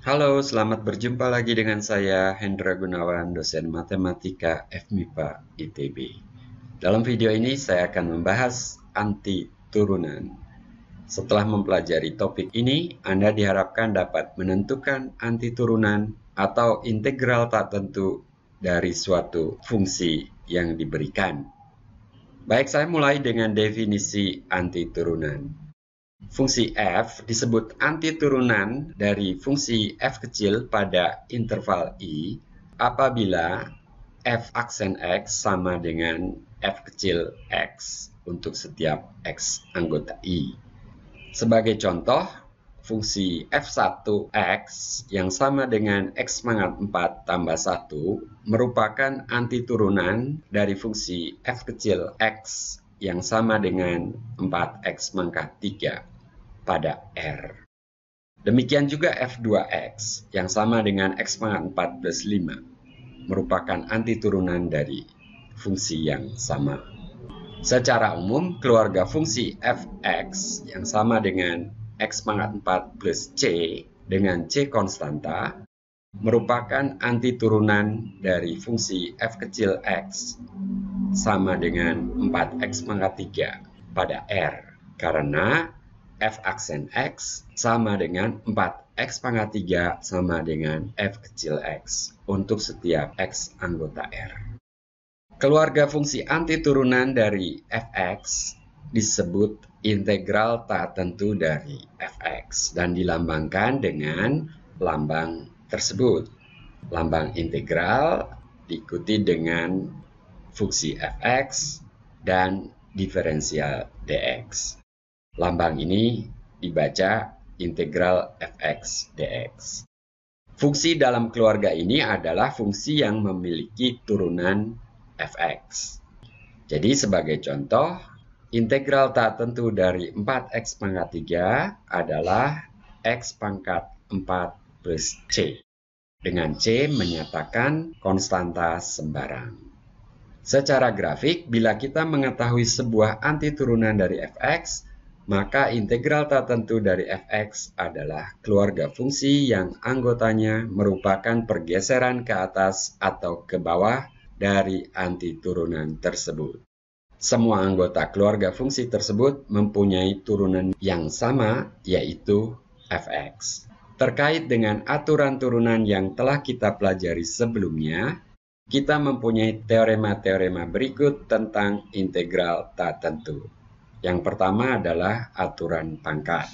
Halo, selamat berjumpa lagi dengan saya Hendra Gunawan, dosen Matematika FMIPA ITB. Dalam video ini saya akan membahas anti turunan. Setelah mempelajari topik ini, Anda diharapkan dapat menentukan anti turunan atau integral tak tentu dari suatu fungsi yang diberikan. Baik, saya mulai dengan definisi anti turunan. Fungsi f disebut antiturunan dari fungsi f kecil pada interval i apabila f aksen x sama dengan f kecil x untuk setiap x anggota i. Sebagai contoh, fungsi f1x yang sama dengan x pangkat 4 tambah 1 merupakan antiturunan dari fungsi f kecil x yang sama dengan 4x pangkat 3 pada R. Demikian juga f2x yang sama dengan x pangkat 4 plus 5 merupakan antiturunan dari fungsi yang sama. Secara umum, keluarga fungsi fx yang sama dengan x pangkat 4 plus c dengan c konstanta merupakan antiturunan dari fungsi f kecil x sama dengan 4x pangkat 3 pada R, karena f aksen x sama dengan 4x pangkat 3 sama dengan f kecil x untuk setiap x anggota R. Keluarga fungsi antiturunan dari fx disebut integral tak tentu dari fx dan dilambangkan dengan lambang tersebut. Lambang integral diikuti dengan fungsi fx dan diferensial dx. Lambang ini dibaca integral fx dx. Fungsi dalam keluarga ini adalah fungsi yang memiliki turunan fx. Jadi sebagai contoh, integral tak tentu dari 4x pangkat 3 adalah x pangkat 4 plus c. Dengan c menyatakan konstanta sembarang. Secara grafik, bila kita mengetahui sebuah antiturunan dari fx, maka integral tak tentu dari fx adalah keluarga fungsi yang anggotanya merupakan pergeseran ke atas atau ke bawah dari antiturunan tersebut. Semua anggota keluarga fungsi tersebut mempunyai turunan yang sama, yaitu fx. Terkait dengan aturan turunan yang telah kita pelajari sebelumnya, kita mempunyai teorema-teorema berikut tentang integral tak tentu. Yang pertama adalah aturan pangkat.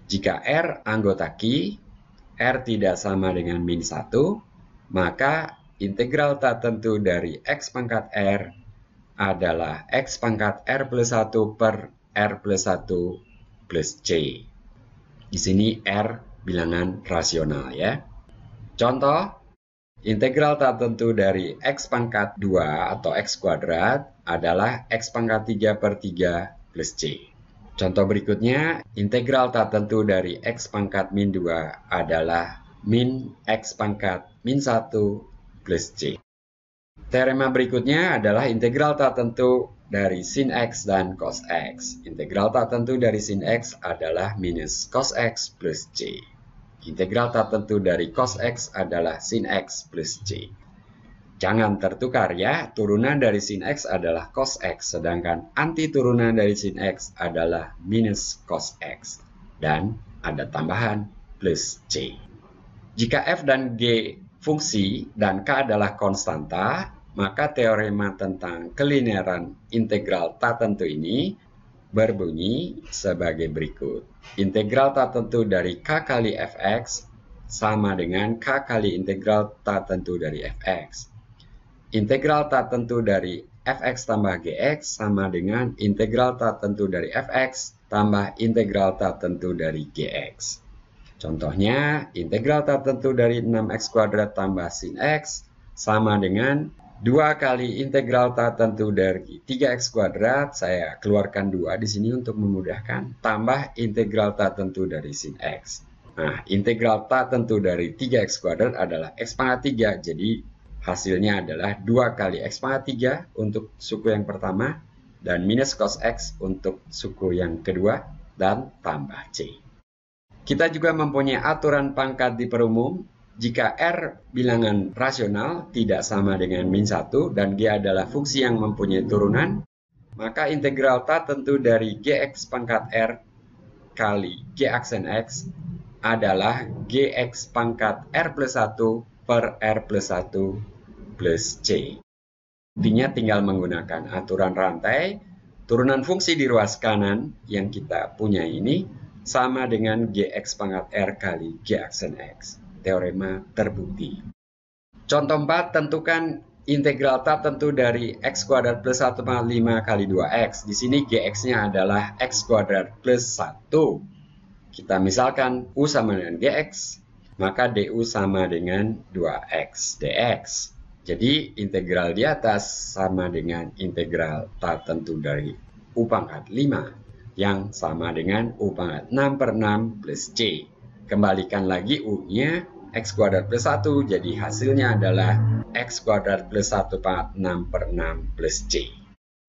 Jika R anggota Q, R tidak sama dengan min 1, maka integral tak tentu dari x pangkat R adalah x pangkat R plus 1 per R plus 1 plus C. Di sini R bilangan rasional ya. Contoh, integral tak tentu dari x pangkat 2 atau x kuadrat adalah x pangkat 3 per 3 plus C. Contoh berikutnya, integral tak tentu dari x pangkat min 2 adalah min x pangkat min 1 plus C. Teorema berikutnya adalah integral tak tentu dari sin x dan cos x. Integral tak tentu dari sin x adalah minus cos x plus C. Integral tak tentu dari cos x adalah sin x plus C. Jangan tertukar ya, turunan dari sin x adalah cos x, sedangkan antiturunan dari sin x adalah minus cos x. Dan ada tambahan plus C. Jika f dan g fungsi dan k adalah konstanta, maka teorema tentang kelinearan integral tak tentu ini berbunyi sebagai berikut. Integral tak tentu dari k kali fx sama dengan k kali integral tak tentu dari fx. Integral tak tentu dari fx tambah gx sama dengan integral tak tentu dari fx tambah integral tak tentu dari gx. Contohnya, integral tak tentu dari 6x kuadrat tambah sin x sama dengan 2 kali integral tak tentu dari 3x kuadrat, saya keluarkan 2 di sini untuk memudahkan, tambah integral tak tentu dari sin x. Nah, integral tak tentu dari 3x kuadrat adalah x pangkat 3, jadi hasilnya adalah 2 kali x pangkat 3 untuk suku yang pertama, dan minus cos x untuk suku yang kedua, dan tambah c. Kita juga mempunyai aturan pangkat di perumum. Jika R bilangan rasional tidak sama dengan min 1 dan G adalah fungsi yang mempunyai turunan, maka integral tak tentu dari Gx pangkat R kali G aksen X adalah Gx pangkat R plus 1 per R plus 1 plus C. Intinya tinggal menggunakan aturan rantai, turunan fungsi di ruas kanan yang kita punya ini sama dengan Gx pangkat R kali G aksen X. Teorema terbukti. Contoh 4, tentukan integral tak tentu dari x kuadrat plus 1 pangkat 5 kali 2x. Di sini gx-nya adalah x kuadrat plus 1. Kita misalkan u sama dengan gx, maka du sama dengan 2x dx. Jadi integral di atas sama dengan integral tak tentu dari u pangkat 5 yang sama dengan u pangkat 6 per 6 plus c. Kembalikan lagi u-nya x kuadrat plus 1, jadi hasilnya adalah x kuadrat plus 1 pangkat 6 per 6 plus c.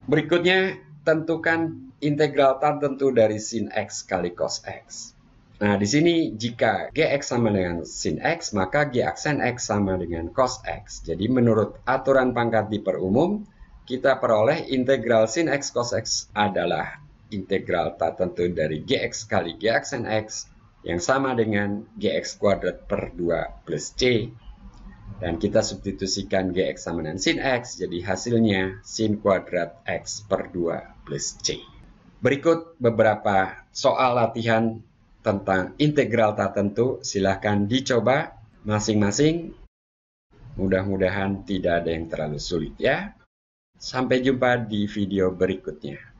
Berikutnya, tentukan integral tak tentu dari sin x kali cos x. Nah, di sini jika gx sama dengan sin x, maka g aksen x sama dengan cos x. Jadi menurut aturan pangkat di perumum, kita peroleh integral sin x cos x adalah integral tak tentu dari gx kali g aksen x yang sama dengan gx kuadrat per 2 plus c. Dan kita substitusikan gx sama dengan sin x, jadi hasilnya sin kuadrat x per 2 plus c. Berikut beberapa soal latihan tentang integral tak tentu, silahkan dicoba masing-masing. Mudah-mudahan tidak ada yang terlalu sulit ya. Sampai jumpa di video berikutnya.